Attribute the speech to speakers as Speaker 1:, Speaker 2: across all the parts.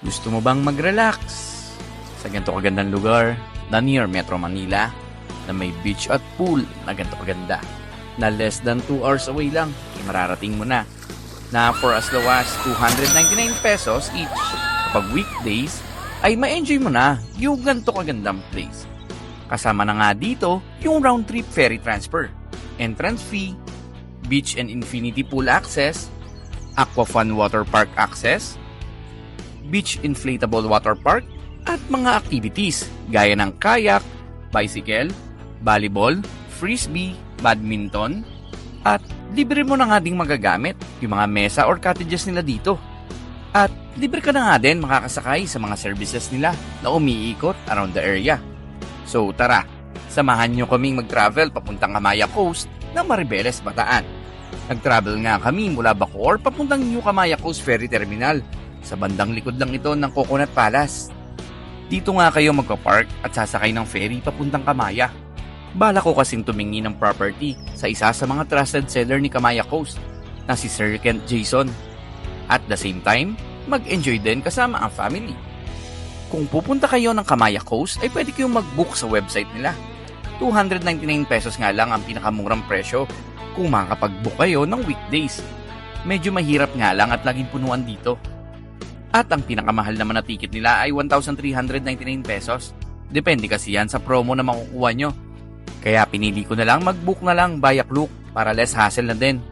Speaker 1: Gusto mo bang mag-relax sa ganito kagandang lugar na near Metro Manila na may beach at pool na ganito kaganda na less than 2 hours away lang, mararating mo na for as low as 299 pesos each. Kapag weekdays ay ma-enjoy mo na yung ganito kagandang place. Kasama na nga dito yung round trip ferry transfer, entrance fee, beach and infinity pool access, aqua fun water park access, beach inflatable water park, at mga activities gaya ng kayak, bicycle, volleyball, frisbee, badminton, at libre mo na nga ding magagamit yung mga mesa or cottages nila dito. At libre ka na nga din makakasakay sa mga services nila na umiikot around the area. So tara, samahan nyo kaming mag-travel papuntang Kamaya Coast ng Maribeles, Bataan. Nag-travel nga kami mula Bacoor papuntang New Kamaya Coast Ferry Terminal. Sa bandang likod lang ito ng Coconut Palace. Dito nga kayo magpa-park at sasakay ng ferry papuntang Kamaya. Bala ko kasing tumingin ng property sa isa sa mga trusted seller ni Kamaya Coast na si Sir Kent Jason. At the same time, mag-enjoy din kasama ang family. Kung pupunta kayo ng Kamaya Coast ay pwede kayong mag-book sa website nila. 299 pesos nga lang ang pinakamurang presyo kung makakapag-book kayo ng weekdays. Medyo mahirap nga lang at laging punuan dito. At ang pinakamahal naman na ticket nila ay 1,399 pesos. Depende kasi yan sa promo na makukuha nyo. Kaya pinili ko na lang mag-book na lang via Klook para less hassle na din.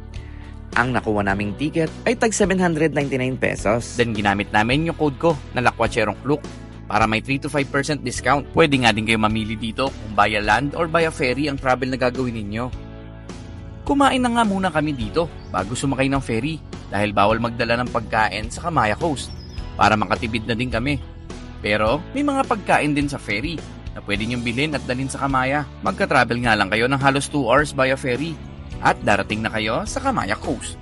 Speaker 2: Ang nakuha naming ticket ay tag 799 pesos.
Speaker 1: Then ginamit namin yung code ko na Lakwatserong Klook para may 3 to 5% discount. Pwede nga din kayo mamili dito kung via land or via ferry ang travel na gagawin ninyo. Kumain na nga muna kami dito bago sumakay ng ferry dahil bawal magdala ng pagkain sa Kamaya Coast para makatipid na din kami. Pero may mga pagkain din sa ferry na pwede nyong bilhin at dalhin sa Kamaya. Magka-travel nga lang kayo ng halos 2 hours via ferry at darating na kayo sa Kamaya Coast.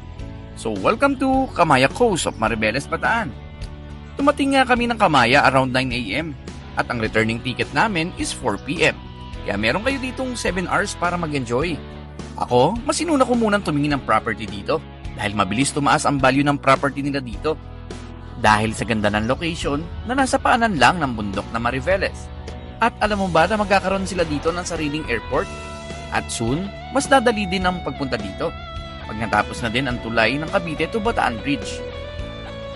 Speaker 1: So welcome to Kamaya Coast of Maribeles, Bataan. Tumating nga kami ng Kamaya around 9 AM at ang returning ticket namin is 4 PM. Kaya meron kayo ditong 7 hours para mag-enjoy. Ako, mas inuna ko munang tumingin ng property dito dahil mabilis tumaas ang value ng property nila dito. Dahil sa ganda ng location na nasa paanan lang ng bundok na Mariveles. At alam mo ba na magkakaroon sila dito ng sariling airport? At soon, mas dadali din ang pagpunta dito pag natapos na din ang tulay ng Cavite to Bataan Bridge.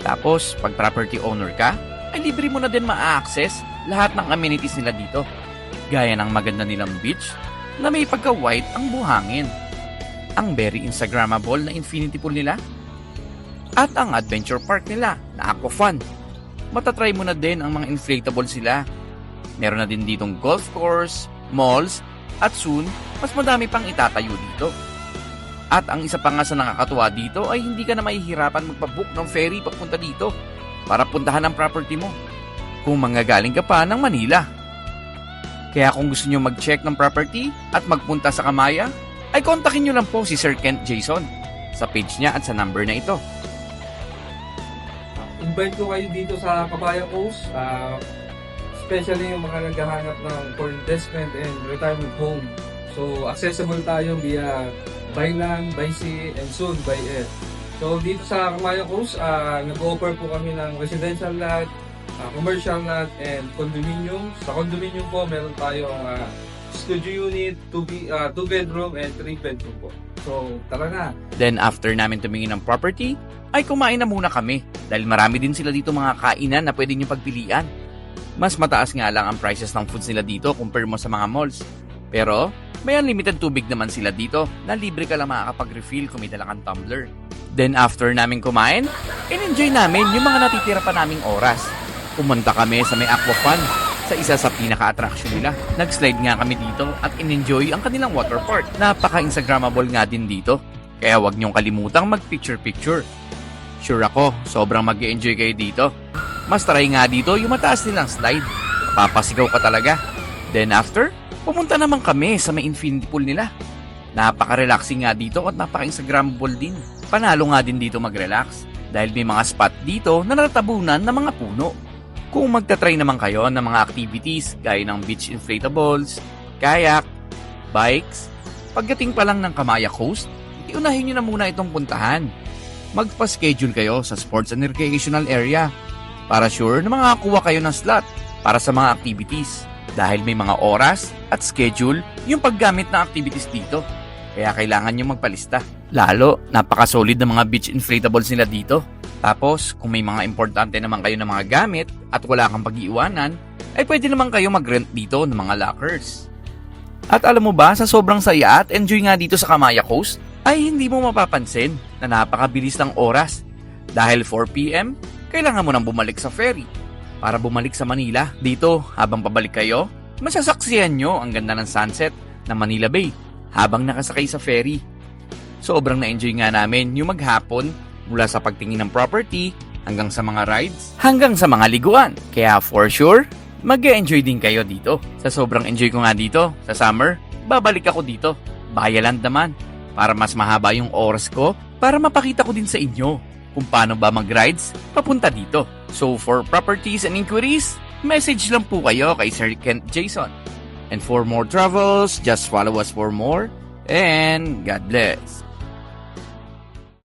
Speaker 1: Tapos, pag property owner ka, ay libre mo na din ma-access lahat ng amenities nila dito. Gaya ng maganda nilang beach na may pagka-white ang buhangin, ang very Instagrammable na infinity pool nila, at ang adventure park nila na Aqua Fun. Matatry mo na din ang mga inflatable sila. Meron na din ditong golf course, malls, at soon, mas madami pang itatayo dito. At ang isa pa nga sa nakakatuwa dito ay hindi ka na mahihirapan magpabook ng ferry papunta dito para puntahan ang property mo kung manggagaling ka pa ng Manila. Kaya kung gusto nyo mag-check ng property at magpunta sa Kamaya, ay kontakin nyo lang po si Sir Kent Jason sa page niya at sa number na ito.
Speaker 3: Invite ko kayo dito sa Kamaya Coast, especially yung mga naghahanap ng for investment and retirement home. So accessible tayo via by land, by sea, and soon by air. So dito sa Kamaya Coast, nag-offer po kami ng residential lot, commercial lot, and condominium. Sa condominium po, meron tayong studio unit, 2 bedroom, and 3 bedroom po. So tara na!
Speaker 1: Then after namin tumingin ng property, ay kumain na muna kami dahil marami din sila dito mga kainan na pwede nyo pagpilian. Mas mataas nga lang ang prices ng foods nila dito compare mo sa mga malls. Pero may unlimited tubig naman sila dito na libre ka lang makakapag-refill kung may dala kang tumbler. Then after namin kumain, in-enjoy namin yung mga natitira pa naming oras. Pumunta kami sa may Aqua Fun sa isa sa pinaka-attraction nila. Nag-slide nga kami dito at in-enjoy ang kanilang water park. Napaka-instagrammable nga din dito. Kaya huwag niyong kalimutang mag-picture-picture. Sure ako, sobrang mag-enjoy kayo dito. Mas try nga dito yung mataas nilang slide. Papasigaw ka talaga. Then after, pumunta naman kami sa may infinity pool nila. Napaka-relaxing nga dito at napaka-instagrammable din. Panalo nga din dito mag-relax dahil may mga spot dito na natatabunan ng mga puno. Kung magta-try naman kayo ng mga activities gaya ng beach inflatables, kayak, bikes, pagdating pa lang ng Kamaya Coast, iunahin nyo na muna itong puntahan. Magpa-schedule kayo sa sports and recreational area para sure na makakakuha kayo ng slot para sa mga activities dahil may mga oras at schedule yung paggamit ng activities dito. Kaya kailangan nyo magpalista. Lalo, napaka-solid ng mga beach inflatables nila dito. Tapos, kung may mga importante naman kayo ng mga gamit at wala kang pag-iiwanan, ay pwede naman kayo mag-rent dito ng mga lockers. At alam mo ba, sa sobrang saya at enjoy nga dito sa Kamaya Coast, ay hindi mo mapapansin na napakabilis ng oras. Dahil 4 PM, kailangan mo nang bumalik sa ferry para bumalik sa Manila. Dito, habang pabalik kayo, masasaksihan nyo ang ganda ng sunset ng Manila Bay habang nakasakay sa ferry. Sobrang na-enjoy nga namin yung maghapon mula sa pagtingin ng property hanggang sa mga rides, hanggang sa mga liguan. Kaya for sure, mag-enjoy din kayo dito. Sa sobrang enjoy ko nga dito, sa summer, babalik ako dito. Bayaland naman, para mas mahaba yung oras ko, para mapakita ko din sa inyo kung paano ba mag-rides papunta dito. So for properties and inquiries, message lang po kayo kay Sir Kent Jason. And for more travels, just follow us for more. And God bless.